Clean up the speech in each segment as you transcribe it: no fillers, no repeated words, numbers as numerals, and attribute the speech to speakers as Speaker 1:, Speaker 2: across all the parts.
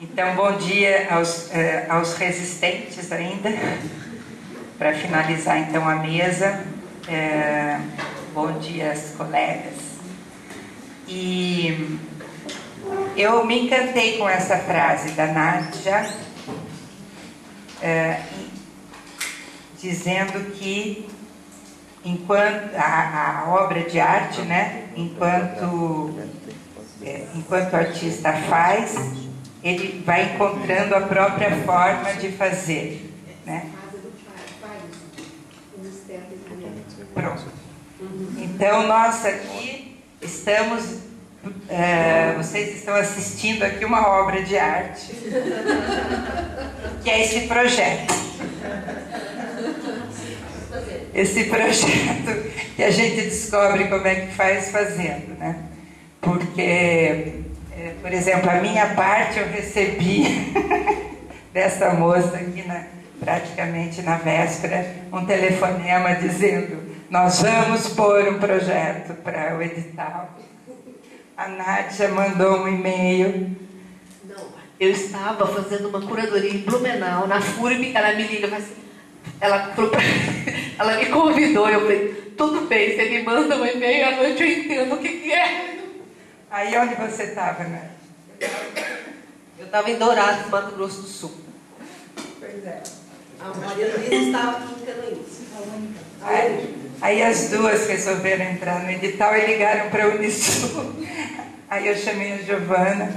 Speaker 1: Então, bom dia aos resistentes ainda, para finalizar então a mesa. Bom dia aos colegas. E eu me encantei com essa frase da Nádia, dizendo que enquanto a obra de arte, né, enquanto o artista faz, ele vai encontrando a própria forma de fazer, né? Pronto. Então nós aqui estamos, vocês estão assistindo aqui uma obra de arte, que é esse projeto. Esse projeto que a gente descobre como é que faz fazendo, né? Porque, por exemplo, a minha parte eu recebi dessa moça aqui, praticamente na véspera, um telefonema dizendo: nós vamos pôr um projeto para o edital. A Nádia mandou um e-mail.
Speaker 2: Não, eu estava fazendo uma curadoria em Blumenau, na FURB, ela me liga, mas ela me convidou, eu falei, tudo bem, você me manda um e-mail, à noite eu entendo o que é.
Speaker 1: Aí onde você estava, né?
Speaker 2: Eu estava em Dourados, Mato Grosso do Sul.
Speaker 1: Pois é.
Speaker 2: A Maria Luísa estava aqui em Canoinhas.
Speaker 1: Aí as duas resolveram entrar no edital e ligaram para a Unisul. Aí eu chamei a Giovana,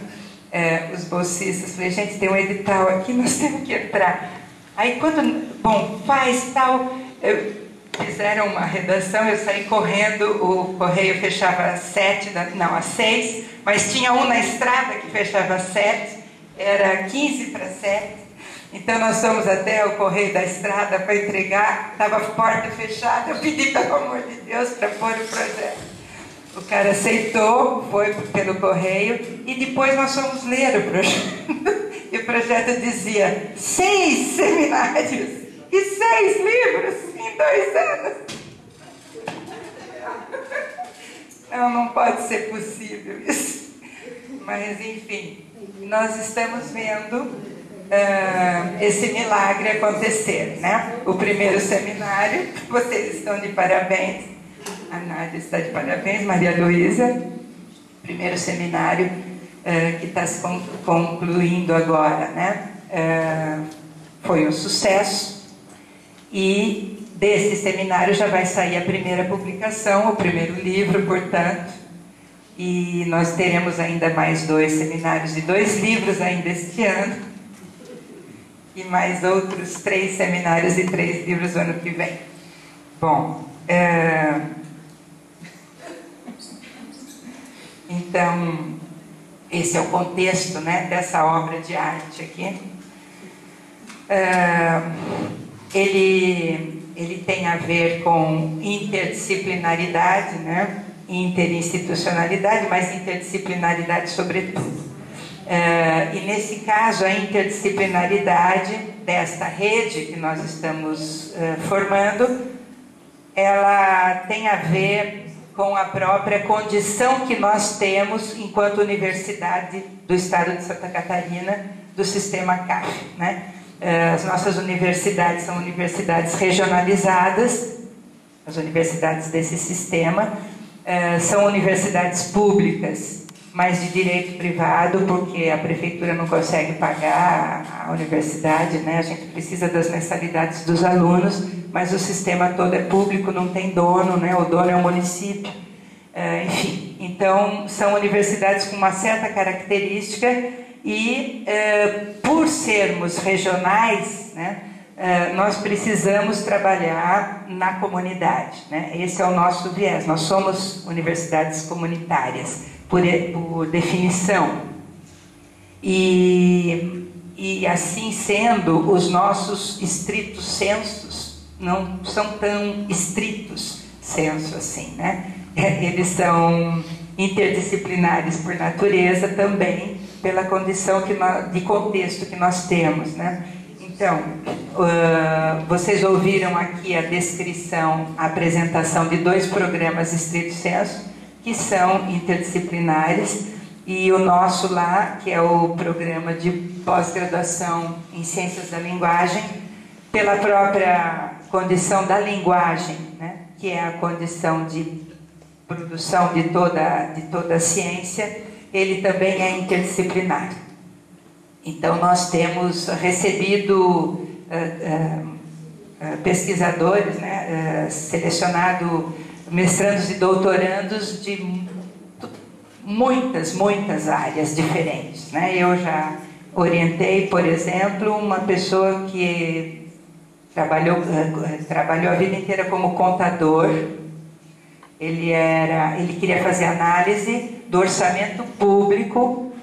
Speaker 1: os bolsistas, falei, gente, tem um edital aqui, nós temos que entrar. Aí faz tal, fizeram uma redação, eu saí correndo, o correio fechava às 6, mas tinha um na estrada que fechava às 7, era 15 para 7. Então nós fomos até o correio da estrada para entregar, estava a porta fechada, eu pedi pelo amor de Deus para pôr o projeto. O cara aceitou, foi pelo correio e depois nós fomos ler o projeto. E o projeto dizia 6 seminários e 6 livros em 2 anos. Não pode ser possível isso. Mas enfim, nós estamos vendo esse milagre acontecer, né? O primeiro seminário, vocês estão de parabéns, a Nádia está de parabéns, Maria Luísa. Primeiro seminário que está se concluindo agora, né? Foi um sucesso e desse seminário já vai sair a primeira publicação, o primeiro livro, portanto, e nós teremos ainda mais 2 seminários e 2 livros ainda este ano. E mais outros 3 seminários e 3 livros no ano que vem. Bom, então, esse é o contexto, né, dessa obra de arte aqui. Ele tem a ver com interdisciplinaridade, né, interinstitucionalidade, mas interdisciplinaridade sobretudo. E nesse caso a interdisciplinaridade desta rede que nós estamos formando, ela tem a ver com a própria condição que nós temos enquanto Universidade do Estado de Santa Catarina, do sistema CAF, né? As nossas universidades são universidades regionalizadas, as universidades desse sistema são universidades públicas, mas de direito privado, porque a prefeitura não consegue pagar a universidade, né? A gente precisa das mensalidades dos alunos, mas o sistema todo é público, não tem dono, né? O dono é o município. Enfim, então são universidades com uma certa característica e por sermos regionais, né? Nós precisamos trabalhar na comunidade, né? Esse é o nosso viés, nós somos universidades comunitárias, por definição. E assim sendo, os nossos estritos sensos não são tão estritos senso assim, né? Eles são interdisciplinares por natureza também, pela condição de contexto que nós temos, né? Então, vocês ouviram aqui a descrição, a apresentação de 2 programas estrito senso, que são interdisciplinares, e o nosso lá, que é o programa de pós-graduação em Ciências da Linguagem, pela própria condição da linguagem, né, que é a condição de produção de toda a ciência, ele também é interdisciplinar. Então, nós temos recebido pesquisadores, né, selecionado mestrandos e doutorandos de muitas áreas diferentes, né? Eu já orientei, por exemplo, uma pessoa que trabalhou a vida inteira como contador. Ele queria fazer análise do orçamento público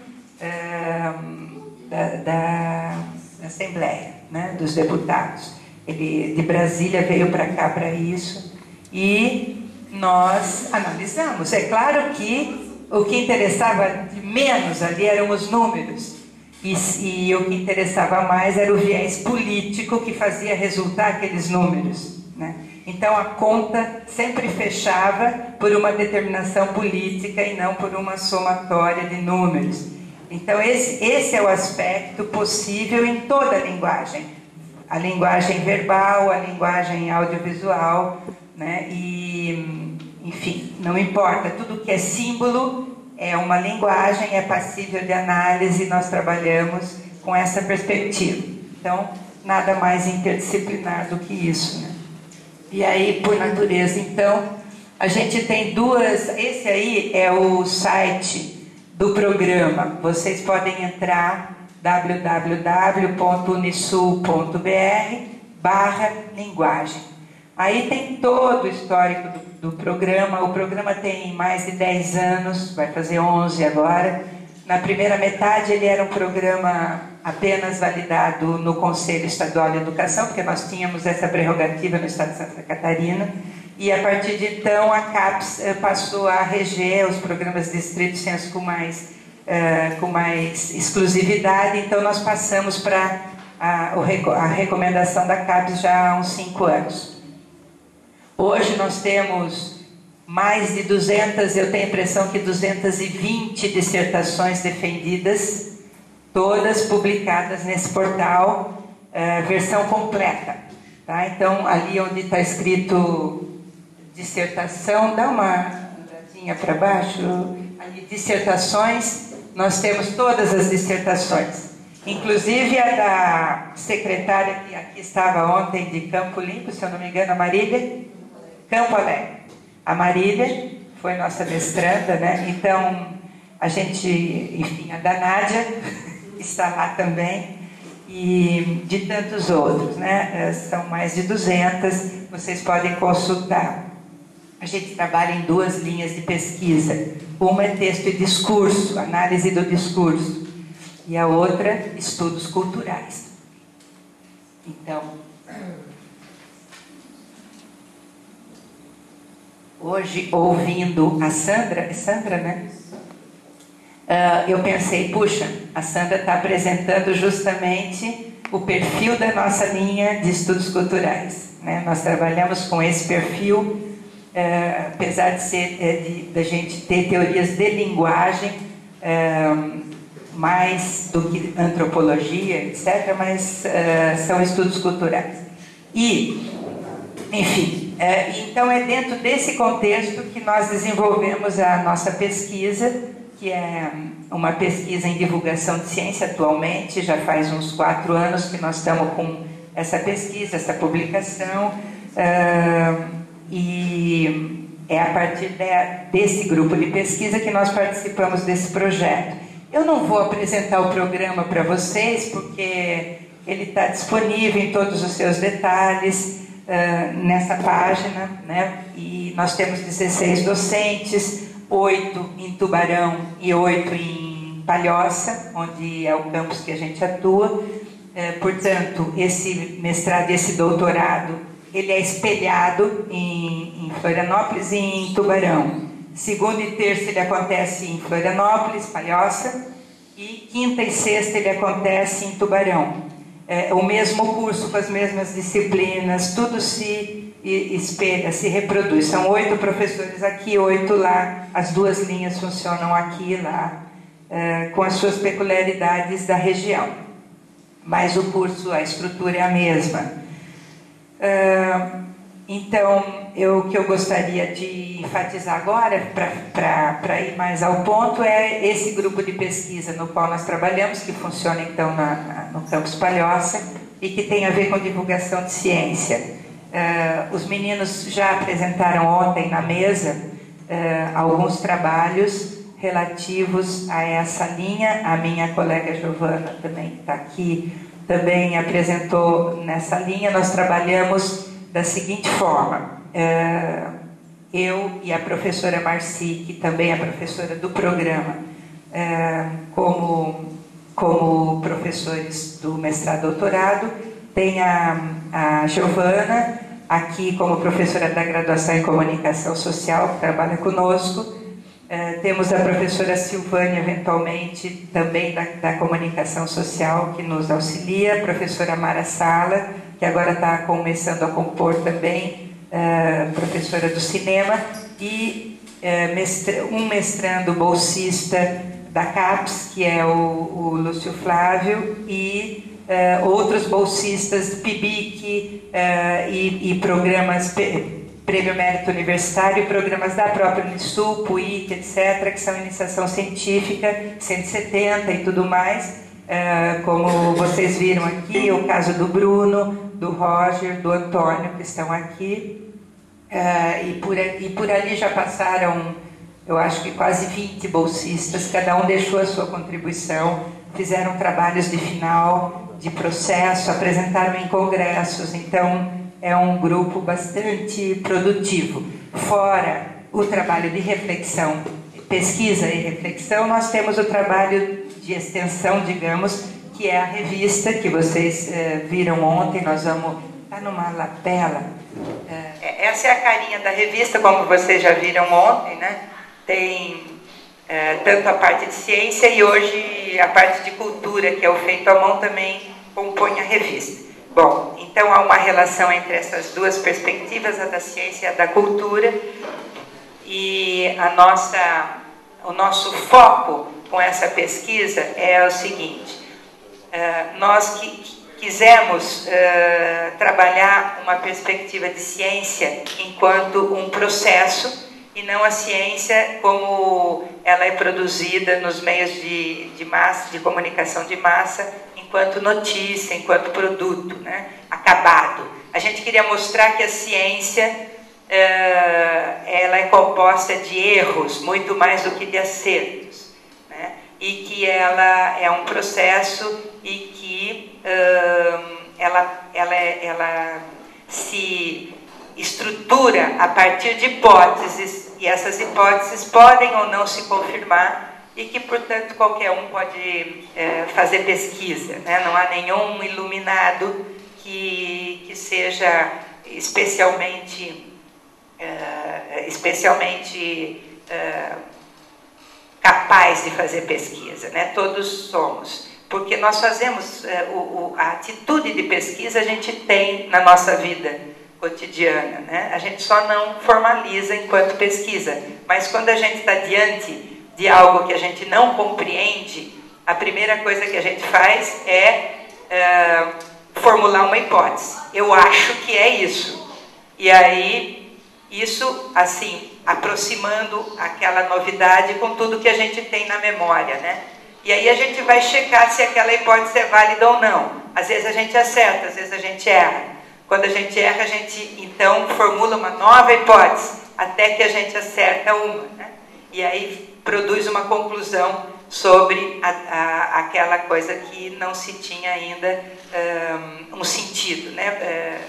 Speaker 1: da Assembleia, né, dos deputados. Ele de Brasília veio para cá para isso e nós analisamos. É claro que o que interessava de menos ali eram os números e o que interessava mais era o viés político que fazia resultar aqueles números, né? Então a conta sempre fechava por uma determinação política e não por uma somatória de números. Então esse é o aspecto possível em toda a linguagem verbal, a linguagem audiovisual, né? E, enfim, não importa, tudo que é símbolo é uma linguagem, é passível de análise, nós trabalhamos com essa perspectiva. Então, nada mais interdisciplinar do que isso, né? E aí, por natureza, então, a gente tem esse aí é o site do programa. Vocês podem entrar www.unisul.br/linguagem. Aí tem todo o histórico do programa. O programa tem mais de 10 anos, vai fazer 11 agora. Na primeira metade ele era um programa apenas validado no Conselho Estadual de Educação, porque nós tínhamos essa prerrogativa no estado de Santa Catarina. E a partir de então a CAPES passou a reger os programas de estrito senso com mais exclusividade. Então nós passamos para a recomendação da CAPES já há uns 5 anos. Hoje nós temos mais de 200, eu tenho a impressão que 220 dissertações defendidas, todas publicadas nesse portal, versão completa. Tá? Então, ali onde está escrito dissertação, dá uma andadinha para baixo, ali, dissertações, nós temos todas as dissertações. Inclusive a da secretária que aqui estava ontem de Campo Limpo, se eu não me engano, a Marília, Campo Alegre. A Marília foi nossa mestranda, né? Então, a gente, enfim, a da Nádia está lá também, e de tantos outros, né? São mais de 200, vocês podem consultar. A gente trabalha em 2 linhas de pesquisa. Uma é texto e discurso, análise do discurso, e a outra, estudos culturais. Então, hoje, ouvindo a Sandra, é Sandra, né? Eu pensei, puxa, a Sandra está apresentando justamente o perfil da nossa linha de estudos culturais, né? Nós trabalhamos com esse perfil, apesar de ser da gente ter teorias de linguagem, mais do que antropologia, etc., mas são estudos culturais. E, enfim, então é dentro desse contexto que nós desenvolvemos a nossa pesquisa, que é uma pesquisa em divulgação de ciência atualmente, já faz uns 4 anos que nós estamos com essa pesquisa, essa publicação, e é a partir desse grupo de pesquisa que nós participamos desse projeto. Eu não vou apresentar o programa para vocês, porque ele está disponível em todos os seus detalhes nessa página, né? E nós temos 16 docentes, 8 em Tubarão e 8 em Palhoça, onde é o campus que a gente atua. Portanto, esse mestrado e esse doutorado, ele é espelhado em Florianópolis e em Tubarão. Segunda e terça ele acontece em Florianópolis, Palhoça, e quinta e sexta ele acontece em Tubarão. O mesmo curso com as mesmas disciplinas, tudo se espelha, se reproduz. São 8 professores aqui, 8 lá, as 2 linhas funcionam aqui e lá. com as suas peculiaridades da região. Mas o curso, a estrutura é a mesma. Então, o que eu gostaria de enfatizar agora, para ir mais ao ponto, é esse grupo de pesquisa no qual nós trabalhamos, que funciona então no Campus Palhoça e que tem a ver com divulgação de ciência. Os meninos já apresentaram ontem na mesa alguns trabalhos relativos a essa linha. A minha colega Giovana também está aqui, também apresentou nessa linha. Nós trabalhamos da seguinte forma: eu e a professora Marci, que também é professora do programa, como professores do mestrado e doutorado, tem a Giovana aqui como professora da graduação em comunicação social, que trabalha conosco. Temos a professora Silvânia, eventualmente, também da comunicação social, que nos auxilia, a professora Mara Sala, que agora está começando a compor também, professora do cinema, e um mestrando bolsista da CAPES, que é o Lúcio Flávio, e outros bolsistas do PIBIC e programas Prêmio Mérito Universitário, programas da própria Unisul, PUIC, etc., que são iniciação científica, 170 e tudo mais, como vocês viram aqui, o caso do Bruno, do Roger, do Antônio, que estão aqui, e por ali já passaram, eu acho que quase 20 bolsistas, cada um deixou a sua contribuição, fizeram trabalhos de final, de processo, apresentaram em congressos, então é um grupo bastante produtivo. Fora o trabalho de reflexão, pesquisa e reflexão, nós temos o trabalho de extensão, digamos, que é a revista que vocês viram ontem. Nós vamos... Está numa lapela. Essa é a carinha da revista, como vocês já viram ontem, né? Tem tanto a parte de ciência e hoje a parte de cultura, que é o feito à mão, também compõe a revista. Bom, então há uma relação entre essas duas perspectivas, a da ciência e a da cultura, e o nosso foco com essa pesquisa é o seguinte: nós quisemos trabalhar uma perspectiva de ciência enquanto um processo e não a ciência como ela é produzida nos meios de massa, de comunicação de massa, enquanto notícia, enquanto produto, né, acabado. A gente queria mostrar que a ciência ela é composta de erros muito mais do que de acertos, né, e que ela é um processo e que ela se estrutura a partir de hipóteses, e essas hipóteses podem ou não se confirmar, e que, portanto, qualquer um pode fazer pesquisa, né? Não há nenhum iluminado que seja especialmente capaz de fazer pesquisa, né? Todos somos, porque nós fazemos a atitude de pesquisa, a gente tem na nossa vida cotidiana, né? A gente só não formaliza enquanto pesquisa, mas quando a gente está diante de algo que a gente não compreende, a primeira coisa que a gente faz é formular uma hipótese. Eu acho que é isso. E aí, isso, assim, aproximando aquela novidade com tudo que a gente tem na memória, né? E aí a gente vai checar se aquela hipótese é válida ou não. Às vezes a gente acerta, às vezes a gente erra. Quando a gente erra, a gente, então, formula uma nova hipótese, até que a gente acerta uma, né? E aí produz uma conclusão sobre aquela coisa que não se tinha ainda um sentido, né?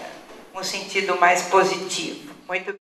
Speaker 1: Um sentido mais positivo. Muito